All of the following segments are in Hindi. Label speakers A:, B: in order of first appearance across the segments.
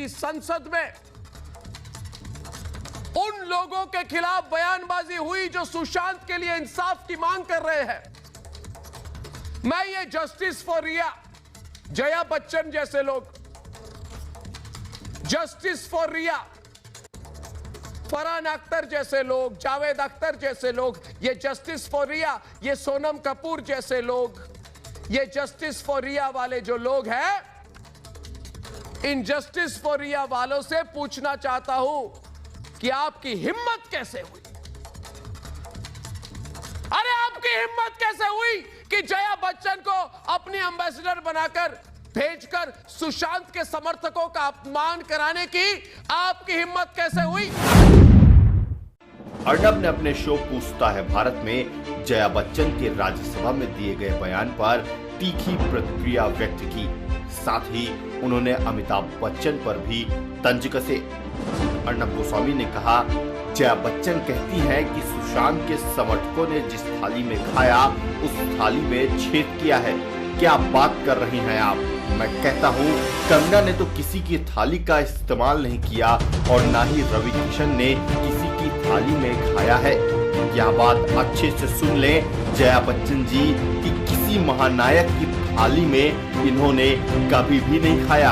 A: की संसद में उन लोगों के खिलाफ बयानबाजी हुई जो सुशांत के लिए इंसाफ की मांग कर रहे हैं। मैं ये जस्टिस फॉर रिया, जया बच्चन जैसे लोग, जस्टिस फॉर रिया, फरहान अख्तर जैसे लोग, जावेद अख्तर जैसे लोग, ये जस्टिस फॉर रिया, ये सोनम कपूर जैसे लोग, ये जस्टिस फॉर रिया वाले जो लोग हैं, इन जस्टिस फॉर रिया वालों से पूछना चाहता हूं कि आपकी हिम्मत कैसे हुई? अरे आपकी हिम्मत कैसे हुई कि जया बच्चन को अपनी एम्बेसडर बनाकर भेजकर सुशांत के समर्थकों का अपमान कराने की आपकी हिम्मत कैसे हुई?
B: अर्नब ने अपने शो पूछता है भारत में जया बच्चन के राज्यसभा में दिए गए बयान पर तीखी प्रतिक्रिया व्यक्त की। साथ ही उन्होंने अमिताभ बच्चन पर भी तंज कसे। अर्नब गोस्वामी ने कहा, जया बच्चन कहती है कि सुशांत के समर्थकों ने जिस थाली में खाया उस थाली में छेद किया है। क्या बात कर रही हैं आप? मैं कहता हूँ कंगना ने तो किसी की थाली का इस्तेमाल नहीं किया और ना ही रवि किशन ने किसी की थाली में खाया है। यह बात अच्छे से सुन लें जया बच्चन जी कि किसी महानायक की थाली में इन्होंने कभी भी नहीं खाया।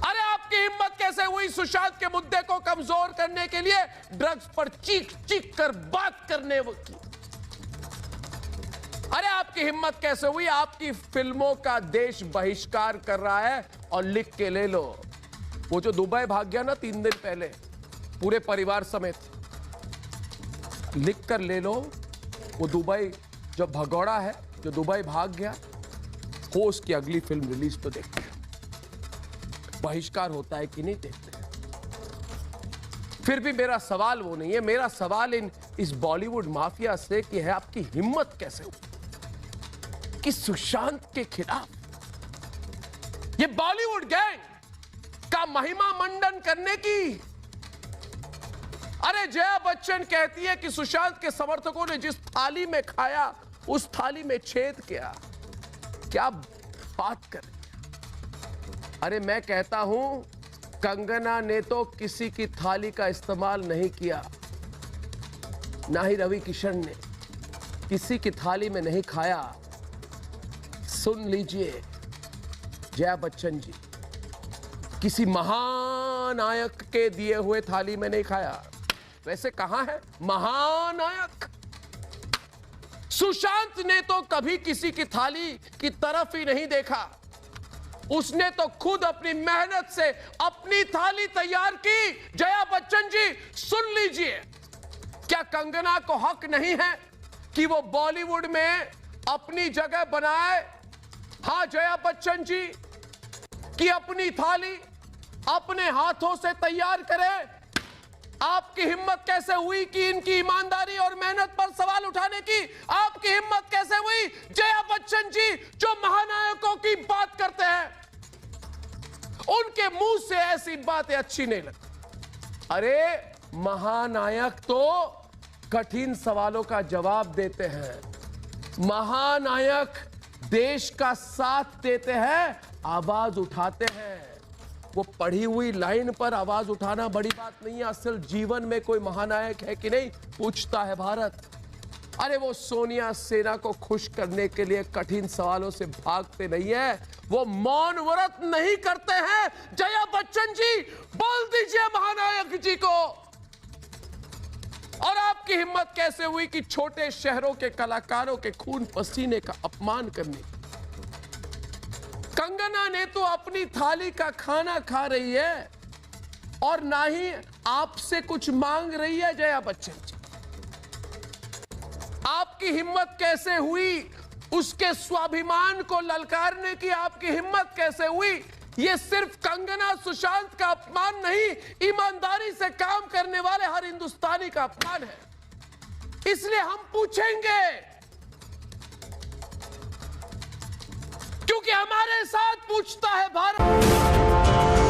A: अरे आपकी हिम्मत कैसे हुई सुशांत के मुद्दे को कमजोर करने के लिए ड्रग्स पर चीख चीख कर बात करने की? अरे आपकी हिम्मत कैसे हुई? आपकी फिल्मों का देश बहिष्कार कर रहा है और लिख के ले लो, वो जो दुबई भाग गया ना 3 दिन पहले पूरे परिवार समेत, लिख कर ले लो, वो दुबई जो भगौड़ा है जो दुबई भाग गया, वो उसकी अगली फिल्म रिलीज तो देखते हैं, बहिष्कार होता है कि नहीं देखते हैं। फिर भी मेरा सवाल वो नहीं है, मेरा सवाल इस बॉलीवुड माफिया से कि है आपकी हिम्मत कैसे हुई कि सुशांत के खिलाफ ये बॉलीवुड गैंग का महिमा मंडन करने की? अरे जया बच्चन कहती है कि सुशांत के समर्थकों ने जिस थाली में खाया उस थाली में छेद किया। क्या बात कर रही है? अरे मैं कहता हूं कंगना ने तो किसी की थाली का इस्तेमाल नहीं किया, ना ही रवि किशन ने किसी की थाली में नहीं खाया। सुन लीजिए जया बच्चन जी, किसी महानायक के दिए हुए थाली में नहीं खाया। वैसे कहां है महानायक? सुशांत ने तो कभी किसी की थाली की तरफ ही नहीं देखा, उसने तो खुद अपनी मेहनत से अपनी थाली तैयार की। जया बच्चन जी सुन लीजिए, क्या कंगना को हक नहीं है कि वो बॉलीवुड में अपनी जगह बनाए? हां जया बच्चन जी, कि अपनी थाली अपने हाथों से तैयार करे। आपकी हिम्मत कैसे हुई कि इनकी ईमानदारी और मेहनत पर सवाल उठाने की? आपकी हिम्मत कैसे हुई जया बच्चन जी, जो महानायकों की बात करते हैं, उनके मुंह से ऐसी बातें अच्छी नहीं लगती? अरे महानायक तो कठिन सवालों का जवाब देते हैं, महानायक देश का साथ देते हैं, आवाज उठाते हैं। वो पढ़ी हुई लाइन पर आवाज उठाना बड़ी बात नहीं है, असल जीवन में कोई महानायक है कि नहीं पूछता है भारत। अरे वो सोनिया सेना को खुश करने के लिए कठिन सवालों से भागते नहीं है, वो मौन व्रत नहीं करते हैं। जया बच्चन जी बोल दीजिए महानायक जी को। और आपकी हिम्मत कैसे हुई कि छोटे शहरों के कलाकारों के खून पसीने का अपमान करने की? कंगना ने तो अपनी थाली का खाना खा रही है और ना ही आपसे कुछ मांग रही है। जया बच्चन जी, आपकी हिम्मत कैसे हुई उसके स्वाभिमान को ललकारने की? आपकी हिम्मत कैसे हुई? ये सिर्फ कंगना सुशांत का अपमान नहीं, ईमानदारी से काम करने वाले हर हिंदुस्तानी का अपमान है। इसलिए हम पूछेंगे, क्योंकि हमारे साथ पूछता है भारत।